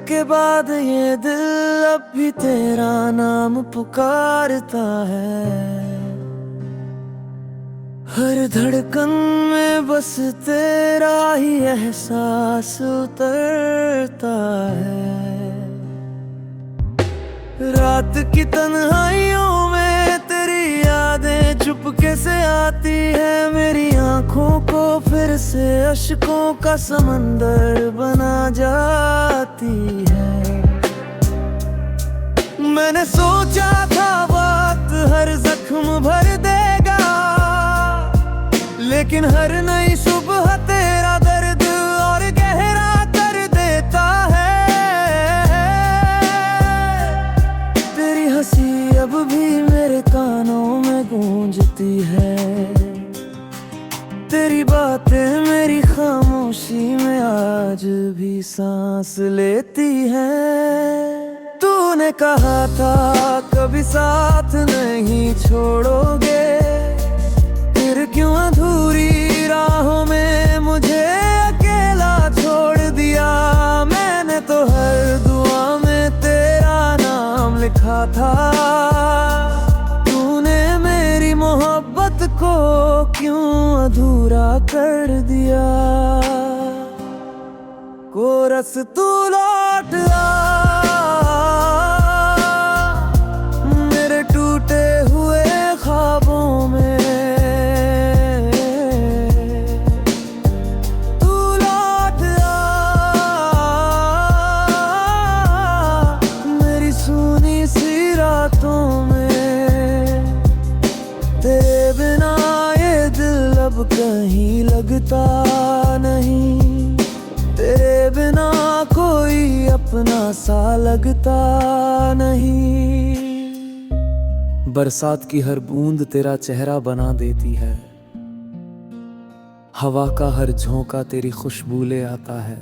के बाद ये दिल अब भी तेरा नाम पुकारता है। हर धड़कन में बस तेरा ही एहसास उतरता है। रात की तन्हाइयों में तेरी यादें चुपके से आती है। मेरी आंखों को फिर से अश्कों का समंदर बना जाती है। मैंने सोचा था वक्त हर जख्म भर देगा, लेकिन हर नई सुबह तेरा दर्द और गहरा कर देता है। तेरी हंसी अब भी मेरे कानों में गूंजती है। तेरी बातें मेरी खामोशी में आज भी सांस लेती हैं। तूने कहा था कभी साथ नहीं छोड़ोगे, फिर क्यों अधूरी राहों में मुझे अकेला छोड़ दिया। मैंने तो हर दुआ में तेरा नाम लिखा था। तूने मेरी मोहब्बत को क्यों अधूरा कर दिया। कोरस तू लौट आ, मेरे टूटे हुए ख्वाबों में। तेरे बिना ये दिल अब कहीं लगता नहीं। तेरे बिना कोई अपना सा लगता नहीं। बरसात की हर बूंद तेरा चेहरा बना देती है। हवा का हर झोंका तेरी खुशबू ले आता है।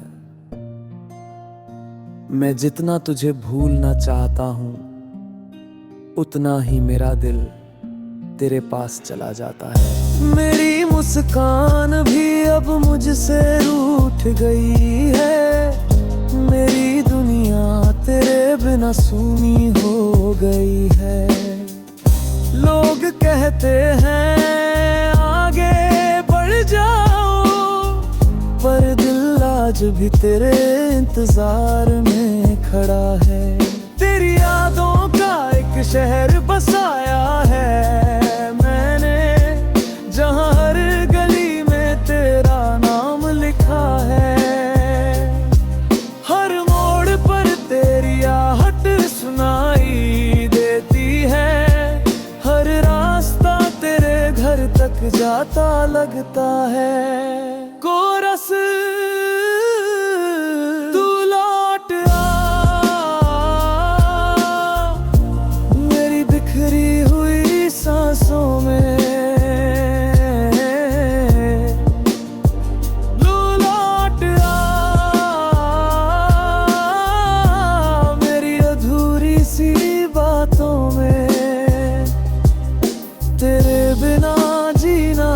मैं जितना तुझे भूलना चाहता हूँ, उतना ही मेरा दिल तेरे पास चला जाता है। मेरी मुस्कान भी अब मुझसे रूठ गई है। मेरी दुनिया तेरे बिना सूनी हो गई है। लोग कहते हैं आगे बढ़ जाओ, पर दिल आज भी तेरे इंतजार में खड़ा है। तेरी यादों का एक शहर बसाया है मैंने, जहाँ हर गली में तेरा नाम लिखा है। हर मोड़ पर तेरी आहट सुनाई देती है। हर रास्ता तेरे घर तक जाता लगता है। कोरस तू लौट आ, मेरी बिखरी हुई सांसों में। तेरे बिना जीना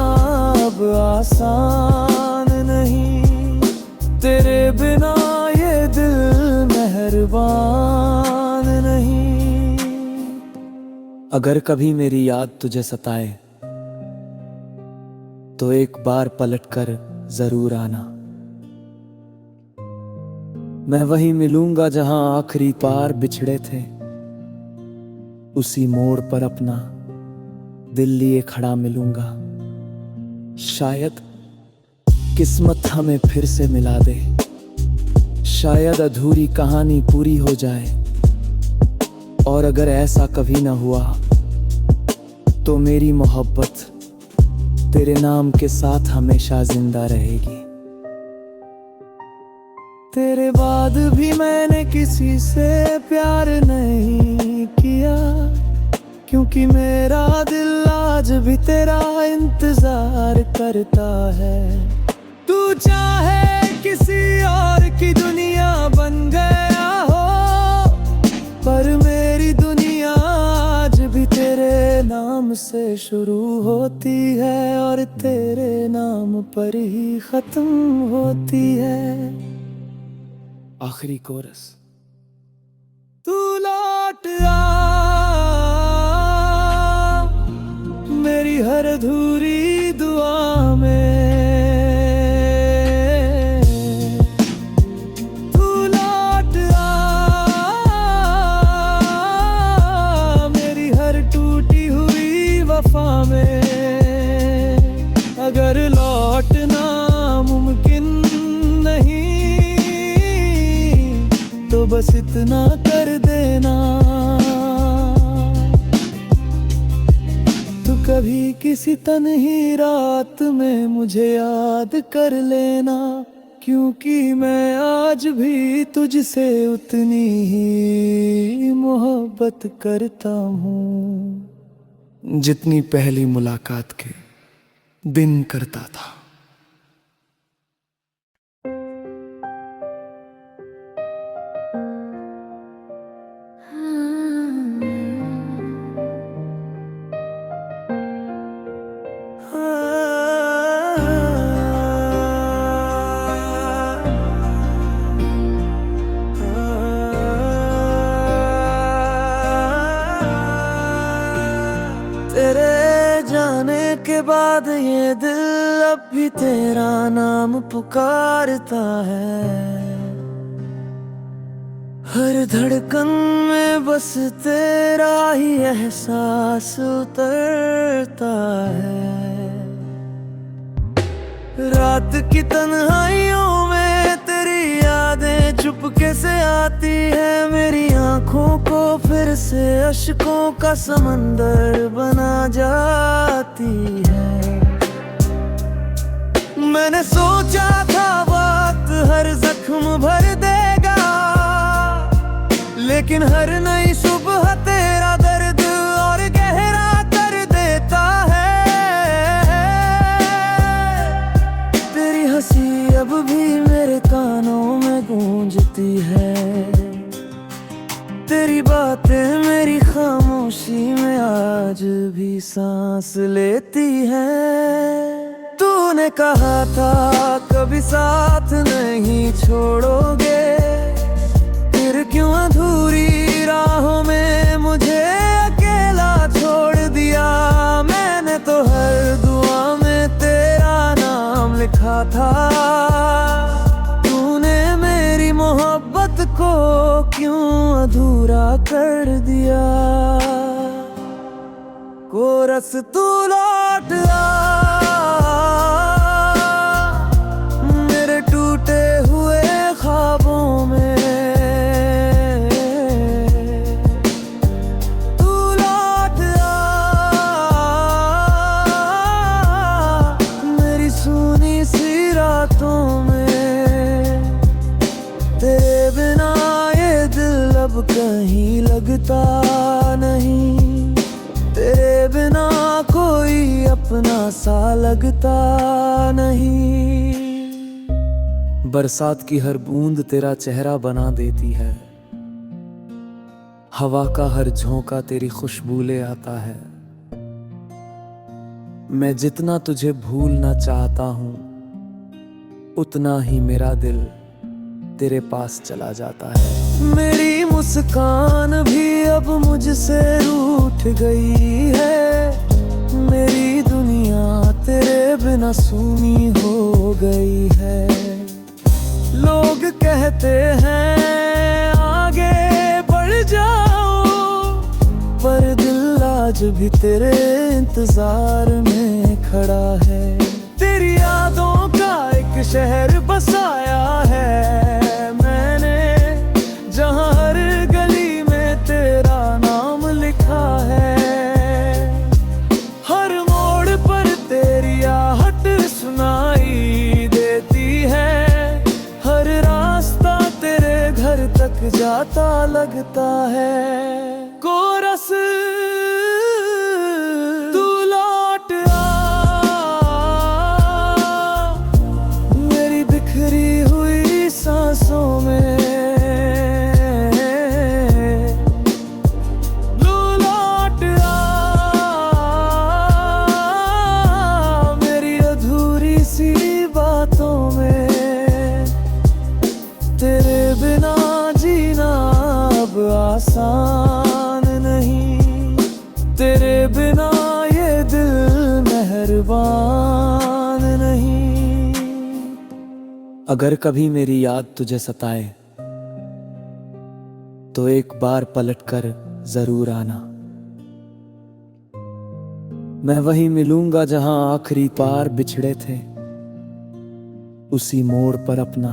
अब आसान नहीं। तेरे बिना ये दिल मेहरबान नहीं। अगर कभी मेरी याद तुझे सताए, तो एक बार पलटकर जरूर आना। मैं वहीं मिलूंगा जहां आखिरी बार बिछड़े थे। उसी मोड़ पर अपना दिल लिए खड़ा मिलूंगा। शायद किस्मत हमें फिर से मिला दे। शायद अधूरी कहानी पूरी हो जाए। और अगर ऐसा कभी न हुआ, तो मेरी मोहब्बत तेरे नाम के साथ हमेशा जिंदा रहेगी। तेरे बाद भी मैंने किसी से प्यार नहीं किया, क्योंकि मेरा दिल आज भी तेरा इंतजार करता है। तू चाहे किसी और की दुनिया बन गया हो, पर मेरी दुनिया आज भी तेरे नाम से शुरू होती है और तेरे नाम पर ही खत्म होती है। आखिरी कोरस। तू लौट आ, मेरी हर अधूरी दुआ में तू लौट आ, मेरी हर टूटी हुई वफा में। अगर लौटना मुमकिन नहीं तो बस इतना कर देना, तू कभी किसी तन्ही रात में मुझे याद कर लेना, क्योंकि मैं आज भी तुझसे उतनी ही मोहब्बत करता हूँ जितनी पहली मुलाकात के दिन करता था। तेरे जाने के बाद ये दिल अब भी तेरा नाम पुकारता है, हर धड़कन में बस तेरा ही एहसास उतरता है। रात की तन्हाइयों में तेरी यादें चुपके से आती है, मेरी आंखों को फिर से अश्कों का समंदर बना जाती है। मैंने सोचा था वक्त हर जख्म भर देगा, लेकिन हर नई सुबह तेरा दर्द और गहरा कर देता है। तेरी हंसी अब भी मेरे कानों में गूंजती है, तेरी बातें मेरी खामोशी में आज भी सांस लेती है। तूने कहा था कभी साथ नहीं छोड़ोगे, फिर क्यों अधूरी राहों में मुझे अकेला छोड़ दिया। मैंने तो हर दुआ में तेरा नाम लिखा था, तूने मेरी मोहब्बत को क्यों अधूरा कर दिया। कोरस तू लौट आ, मेरे टूटे हुए ख्वाबों में तू लौट आ, मेरी सूनी सी रातों में। तेरे बिना ये दिल अब कहीं लगता नहीं, तेरे बिना कोई अपना सा लगता नहीं। बरसात की हर बूंद तेरा चेहरा बना देती है, हवा का हर झोंका तेरी खुशबू ले आता है। मैं जितना तुझे भूलना चाहता हूँ, उतना ही मेरा दिल तेरे पास चला जाता है। मेरी मुस्कान भी अब मुझसे रूठ गई है, मेरी दुनिया तेरे बिना सूनी हो गई है। लोग कहते हैं आगे बढ़ जाओ, पर दिल आज भी तेरे इंतजार में खड़ा है। तेरी यादों का एक शहर बसाया है मैंने, जहाँ हर गली में तेरा नाम लिखा है। हर मोड़ पर तेरी आहट सुनाई देती है, हर रास्ता तेरे घर तक जाता लगता है। कोरस तू लौट आ, मेरी बिखरी हुई सांसों में तू लौट आ, मेरी अधूरी सी बातों में। तेरे बिना जीना अब आसान तेरे बिना ये दिल मेहरबान नहीं। अगर कभी मेरी याद तुझे सताए तो एक बार पलटकर जरूर आना। मैं वहीं मिलूंगा जहां आखिरी पार बिछड़े थे, उसी मोड़ पर अपना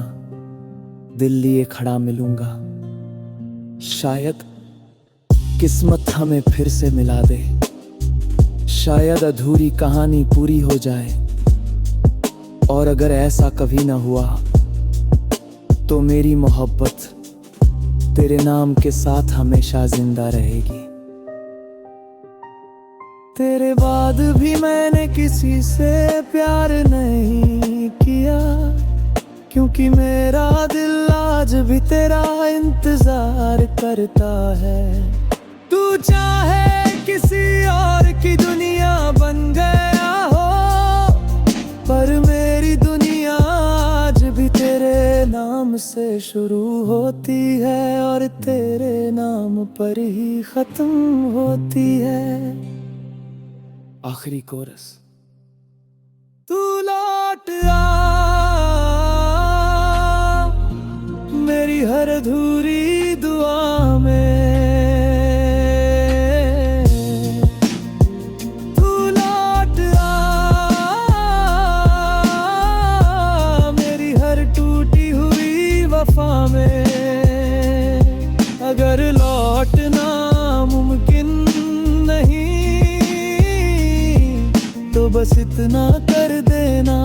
दिल लिए खड़ा मिलूंगा। शायद किस्मत हमें फिर से मिला दे, शायद अधूरी कहानी पूरी हो जाए। और अगर ऐसा कभी ना हुआ तो मेरी मोहब्बत तेरे नाम के साथ हमेशा जिंदा रहेगी। तेरे बाद भी मैंने किसी से प्यार नहीं किया, क्योंकि मेरा दिल आज भी तेरा इंतजार करता है। तू चाहे किसी और की दुनिया बन गया हो, पर मेरी दुनिया आज भी तेरे नाम से शुरू होती है और तेरे नाम पर ही खत्म होती है। आखिरी कोरस। तू लौट आ मेरी हर अधूरी दुआ में, तू लौट आ मेरी हर टूटी हुई वफा में। अगर लौटना मुमकिन नहीं तो बस इतना कर देना,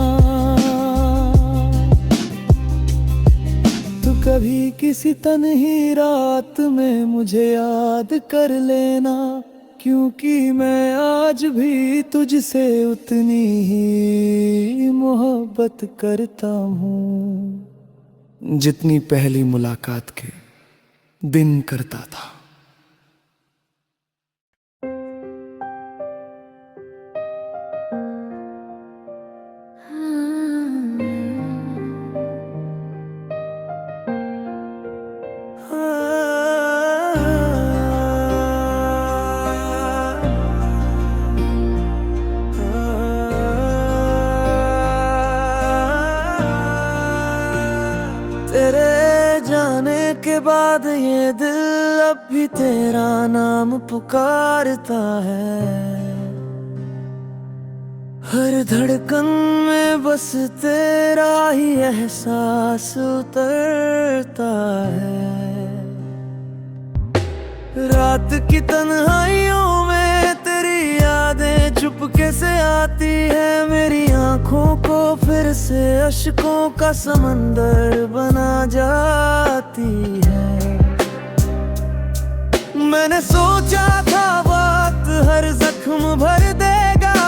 तू कभी किसी तन्ही रात में मुझे याद कर लेना, क्योंकि मैं आज भी तुझसे उतनी ही मोहब्बत करता हूँ जितनी पहली मुलाकात के दिन करता था। तेरे जाने के बाद ये दिल अब भी तेरा नाम पुकारता है। हर धड़कन में बस तेरा ही एहसास उतरता है। रात की तन्हाइयों में तेरी यादें चुपके से आती है, मेरी आंखों को फिर से अश्कों का समंदर बना जाती है। मैंने सोचा था वक्त हर जख्म भर देगा,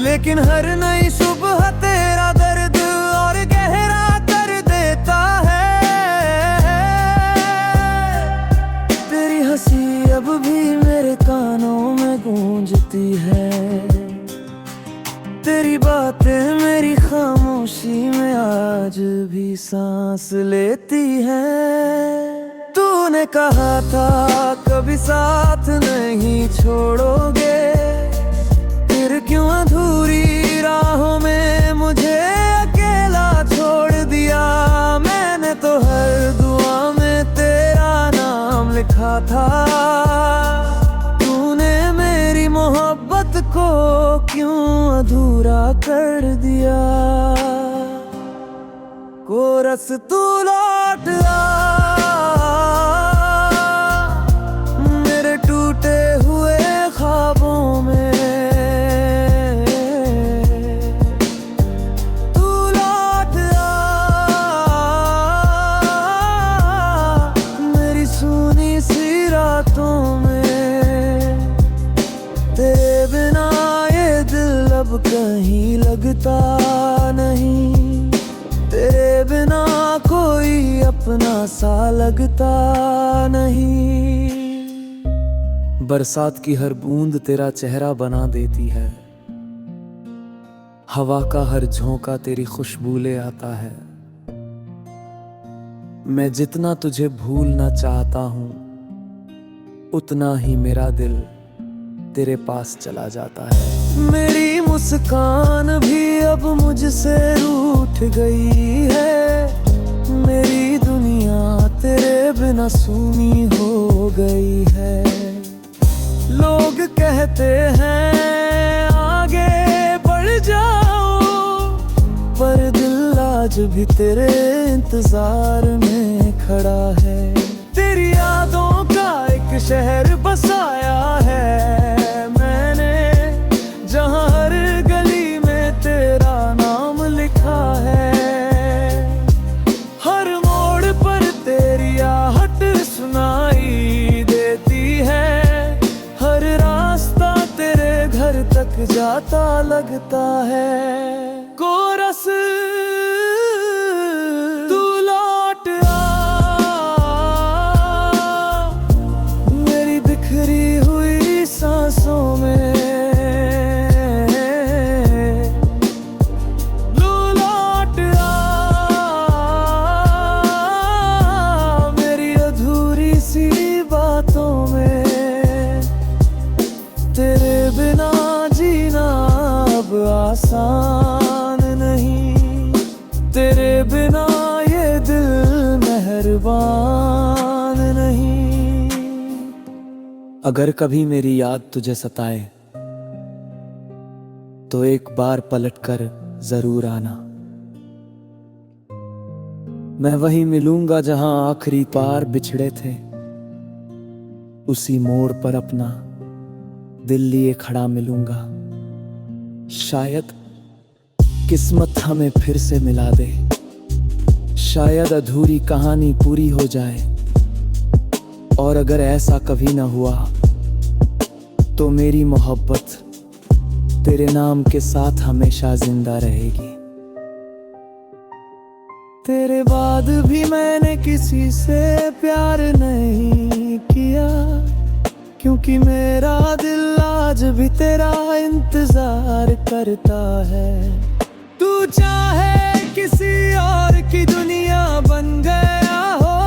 लेकिन हर नई सुबह तेरा दर्द और गहरा कर देता है। तेरी हंसी अब भी मेरे कानों में गूंजती है, तेरी बातें मेरी खामोशी में आज भी सांस लेती है। तूने कहा था कभी साथ नहीं छोड़ोगे, फिर क्यों अधूरी राहों में मुझे अकेला छोड़ दिया। मैंने तो हर दुआ में तेरा नाम लिखा था, तूने मेरी मोहब्बत को क्यों अधूरा कर दिया। कोरस तू लौट आ मेरे टूटे हुए ख्वाबों में, तू लौट आ मेरी सूनी सी रातों में। तेरे बिना ये दिल अब कहीं लगता नहीं, तेरे बिना कोई अपना सा लगता नहीं। बरसात की हर बूंद तेरा चेहरा बना देती है, हवा का हर झोंका तेरी खुशबू ले आता है। मैं जितना तुझे भूलना चाहता हूँ उतना ही मेरा दिल तेरे पास चला जाता है। मेरी मुस्कान भी अब मुझसे रूठ गई है, मेरी दुनिया तेरे बिना सूनी हो गई है। लोग कहते हैं आगे बढ़ जाओ, पर दिल आज भी तेरे इंतजार में खड़ा है। तेरी यादों का एक शहर बसाया है मैंने, जहां हर गली में तेरा नाम लिखा है। हर मोड़ पर तेरी आहट सुनाई देती है, हर रास्ता तेरे घर तक जाता लगता है। कोरस तू लौट आ मेरी बिखरी हुई सांसों में, तू लौट आ मेरी अधूरी सी बातों में। तेरे बिना जीना अब आसान नहीं, तेरे बिना ये दिल मेहरबान नहीं। अगर कभी मेरी याद तुझे सताए तो एक बार पलटकर जरूर आना। मैं वहीं मिलूंगा जहां आखिरी पार बिछड़े थे, उसी मोड़ पर अपना दिल लिए खड़ा मिलूंगा। शायद किस्मत हमें फिर से मिला दे, शायद अधूरी कहानी पूरी हो जाए। और अगर ऐसा कभी ना हुआ तो मेरी मोहब्बत तेरे नाम के साथ हमेशा जिंदा रहेगी। तेरे बाद भी मैंने किसी से प्यार नहीं किया, क्योंकि मेरा दिल आज भी तेरा इंतजार करता है। तू चाहे किसी और की दुनिया बन गया हो,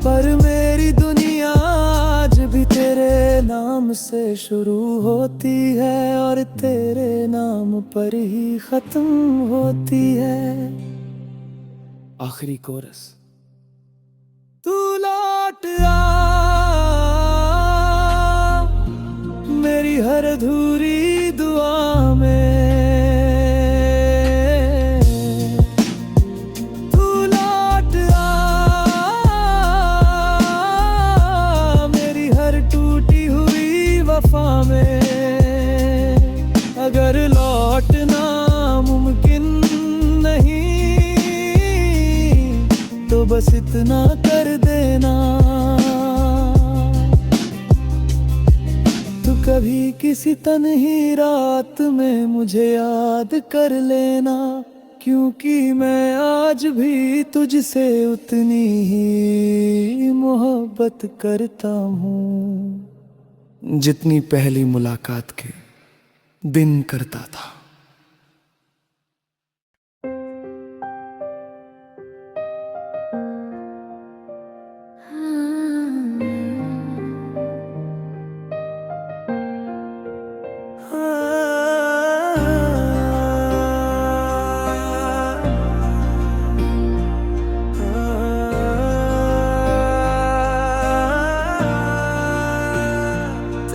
पर मेरी दुनिया आज भी तेरे नाम से शुरू होती है और तेरे नाम पर ही खत्म होती है। आखिरी कोरस। तू लौट आ मेरी हर अधूरी दुआ में, तू लौट आ मेरी हर टूटी हुई वफा में। अगर लौटना मुमकिन नहीं तो बस इतना कर देना, कभी किसी तन्ही रात में मुझे याद कर लेना, क्योंकि मैं आज भी तुझसे उतनी ही मोहब्बत करता हूँ जितनी पहली मुलाकात के दिन करता था।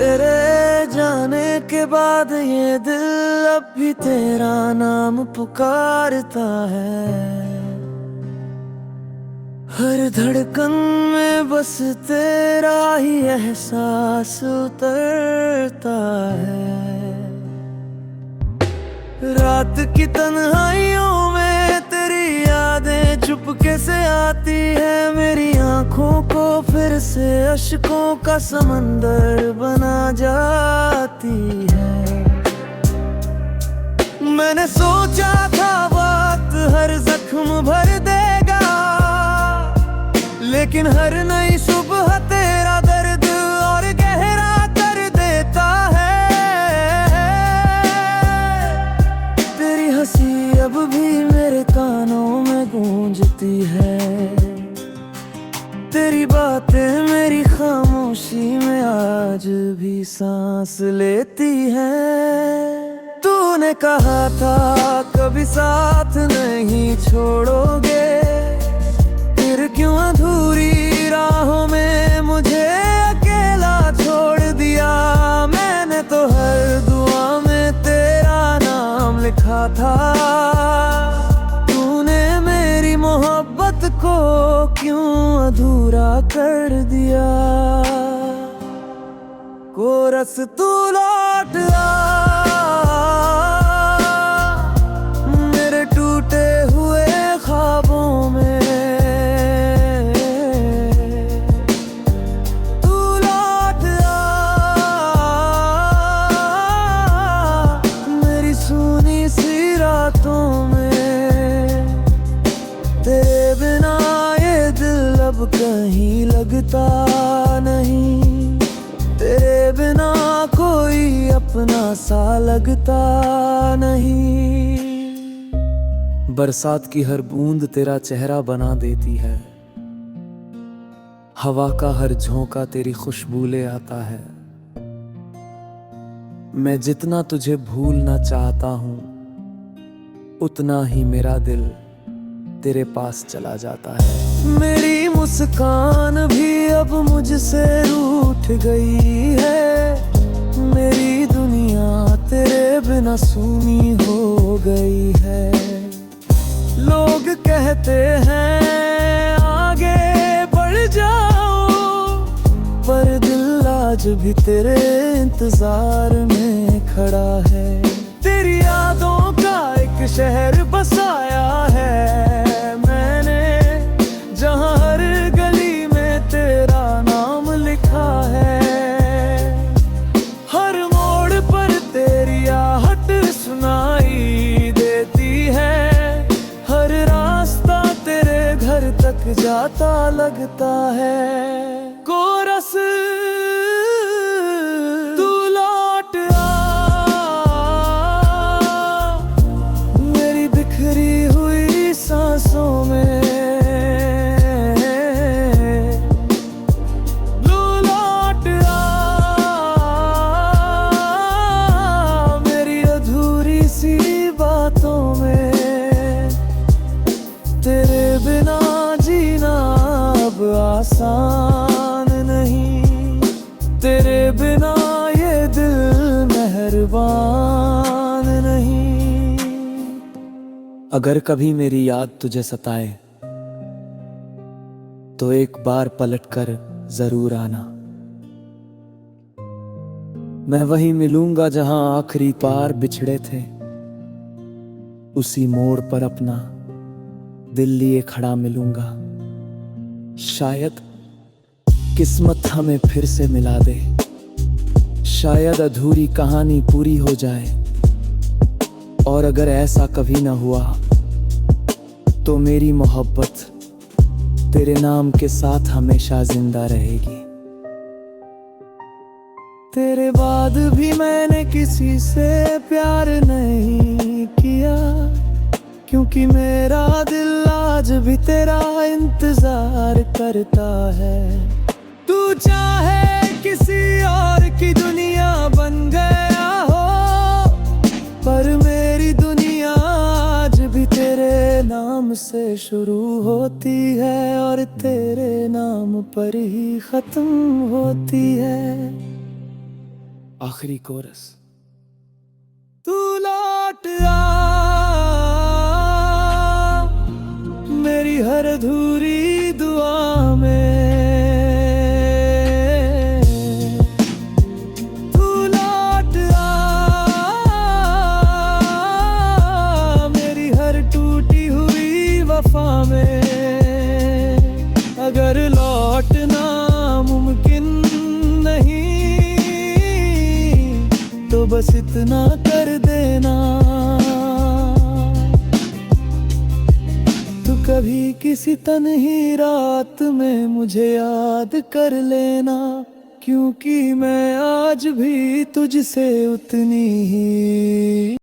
तेरे जाने के बाद ये दिल अब भी तेरा नाम पुकारता है। हर धड़कन में बस तेरा ही एहसास उतरता है। रात की तन्हाइयों में तेरी यादें चुपके से आती है, मेरी आंखों को फिर से अश्कों का समंदर बना जाती है। मैंने सोचा था वक्त हर जख्म भर देगा, लेकिन हर नई सुबह तेरा दर्द और गहरा कर देता है। तेरी हंसी अब भी मेरे कानों में गूंजती है, तेरी बातें मेरी खामोशी भी सांस लेती है। तूने कहा था कभी साथ नहीं छोड़ोगे, फिर क्यों अधूरी राहों में मुझे अकेला छोड़ दिया। मैंने तो हर दुआ में तेरा नाम लिखा था, तूने मेरी मोहब्बत को क्यों अधूरा कर दिया। कोरस तू लौट आ मेरे टूटे हुए ख्वाबों में, तू लौट आ मेरी सूनी सी रातों में। तेरे बिना ये दिल अब कहीं लगता नहीं, तेरे बिना कोई अपना सा लगता नहीं। बरसात की हर बूंद तेरा चेहरा बना देती है, हवा का हर झोंका तेरी खुशबू ले आता है। मैं जितना तुझे भूलना चाहता हूँ, उतना ही मेरा दिल तेरे पास चला जाता है। मेरी मुस्कान भी अब मुझसे रूठ गई है, मेरी दुनिया तेरे बिना सूनी हो गई है। लोग कहते हैं आगे बढ़ जाओ, पर दिल आज भी तेरे इंतजार में खड़ा है। तेरी यादों का एक शहर बसाया है मैंने, जहाँ हर गली में तेरा नाम लिखा है। हर मोड़ पर तेरी आहट सुनाई देती है, हर रास्ता तेरे घर तक जाता लगता है। कोरस तू लौट आ मेरी बिखरी हुई सांसों में, तेरे बिना जीना अब आसान नहीं, तेरे बिना ये दिल मेहरबान नहीं। अगर कभी मेरी याद तुझे सताए तो एक बार पलटकर जरूर आना। मैं वहीं मिलूंगा जहां आखिरी पार बिछड़े थे, उसी मोड़ पर अपना दिल लिए खड़ा मिलूंगा। शायद किस्मत हमें फिर से मिला दे, शायद अधूरी कहानी पूरी हो जाए। और अगर ऐसा कभी ना हुआ तो मेरी मोहब्बत तेरे नाम के साथ हमेशा जिंदा रहेगी। तेरे बाद भी मैंने किसी से प्यार नहीं किया, क्योंकि मेरा दिल आज भी तेरा इंतजार करता है। तू चाहे किसी और की दुनिया बन गया हो, पर मेरी दुनिया आज भी तेरे नाम से शुरू होती है और तेरे नाम पर ही खत्म होती है। आखिरी कोरस। तू लौट आ मेरी हर अधूरी दुआ में, तू लौट आ मेरी हर टूटी हुई वफा में। अगर लौटना मुमकिन नहीं तो बस इतना कर देना, कभी किसी तन्ही रात में मुझे याद कर लेना, क्योंकि मैं आज भी तुझसे उतनी ही